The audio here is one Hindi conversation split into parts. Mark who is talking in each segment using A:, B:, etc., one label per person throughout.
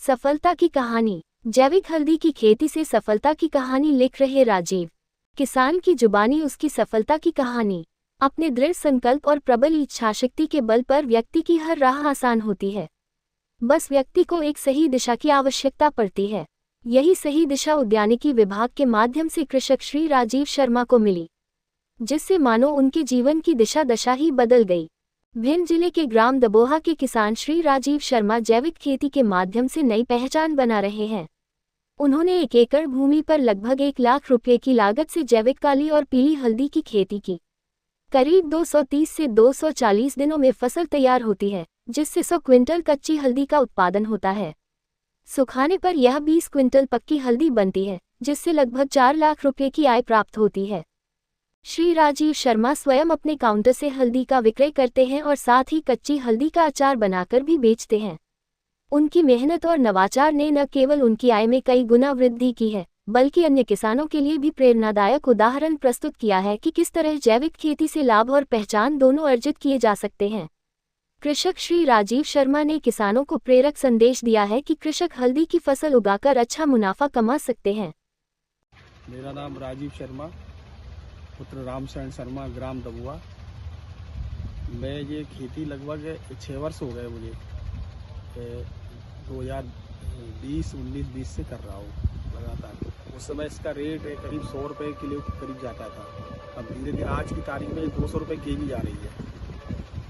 A: सफलता की कहानी। जैविक हल्दी की खेती से सफलता की कहानी लिख रहे राजीव। किसान की जुबानी उसकी सफलता की कहानी। अपने दृढ़ संकल्प और प्रबल इच्छाशक्ति के बल पर व्यक्ति की हर राह आसान होती है। बस व्यक्ति को एक सही दिशा की आवश्यकता पड़ती है। यही सही दिशा उद्यानिकी विभाग के माध्यम से कृषक श्री राजीव शर्मा को मिली, जिससे मानो उनके जीवन की दिशा दशा ही बदल गई। भिंड जिले के ग्राम दबोहा के किसान श्री राजीव शर्मा जैविक खेती के माध्यम से नई पहचान बना रहे हैं। उन्होंने 1 एकड़ भूमि पर लगभग 1 लाख रुपये की लागत से जैविक काली और पीली हल्दी की खेती की। करीब 230 से 240 दिनों में फसल तैयार होती है, जिससे 100 क्विंटल कच्ची हल्दी का उत्पादन होता है। सुखाने पर यह 20 क्विंटल पक्की हल्दी बनती है, जिससे लगभग 4 लाख रुपये की आय प्राप्त होती है। श्री राजीव शर्मा स्वयं अपने काउंटर से हल्दी का विक्रय करते हैं और साथ ही कच्ची हल्दी का अचार बनाकर भी बेचते हैं। उनकी मेहनत और नवाचार ने न केवल उनकी आय में कई गुना वृद्धि की है, बल्कि अन्य किसानों के लिए भी प्रेरणादायक उदाहरण प्रस्तुत किया है कि किस तरह जैविक खेती से लाभ और पहचान दोनों अर्जित किए जा सकते हैं। कृषक श्री राजीव शर्मा ने किसानों को प्रेरक संदेश दिया है कि कृषक हल्दी की फसल उगाकर अच्छा मुनाफा कमा सकते हैं।
B: मेरा नाम राजीव शर्मा, पुत्र रामशरण शर्मा, ग्राम दबुआ। मैं ये खेती लगभग 6 वर्ष हो गए मुझे। 2019-20 से कर रहा हूँ लगातार। उस समय इसका रेट करीब 100 रुपये किलो के करीब जाता था। अब धीरे धीरे आज की तारीख में 200 रुपये केजी जा रही है।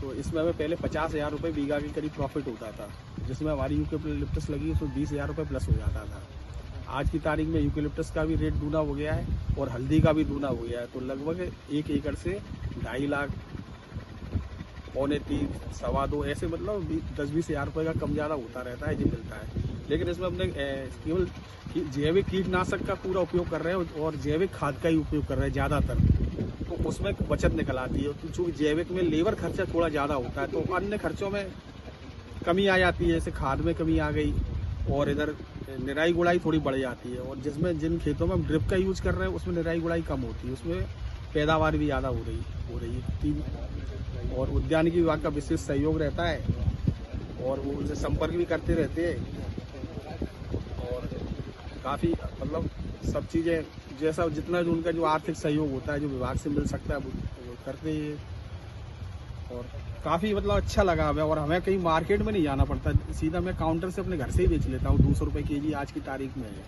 B: तो इसमें हमें पहले 50,000 रुपये बीघा के करीब प्रॉफिट होता था, जिसमें हमारी यूकेलिप्टस लगी उसमें 20,000 रुपये प्लस हो जाता था। आज की तारीख में यूकेलिप्टस का भी रेट दूना हो गया है और हल्दी का भी दूना हो गया है। तो लगभग 1 एकड़ से 2.5 लाख, 3.25, 2.25 ऐसे मतलब 10-20 हज़ार रुपये का कम ज़्यादा होता रहता है, जो मिलता है। लेकिन इसमें हमने केवल जैविक कीटनाशक का पूरा उपयोग कर रहे हैं और जैविक खाद का ही उपयोग कर रहे हैं ज़्यादातर। तो उसमें बचत निकल आती है, क्योंकि जैविक में लेबर खर्चा थोड़ा ज़्यादा होता है, तो अन्य खर्चों में कमी आ जाती है। जैसे खाद में कमी आ गई और इधर निराई गुड़ाई थोड़ी बढ़ जाती है। और जिन खेतों में हम ड्रिप का यूज कर रहे हैं उसमें निराई गुड़ाई कम होती है, उसमें पैदावार भी ज़्यादा हो रही है। और उद्यानिकी विभाग का विशेष सहयोग रहता है और वो उनसे संपर्क भी करते रहते हैं। और काफ़ी मतलब सब चीज़ें जैसा जितना जो उनका जो आर्थिक सहयोग होता है, जो विभाग से मिल सकता है, वो करते ही है। और काफ़ी मतलब अच्छा लगा हमें, और हमें कहीं मार्केट में नहीं जाना पड़ता, सीधा मैं काउंटर से अपने घर से ही बेच लेता हूँ। 200 रुपये केजी आज की तारीख में है।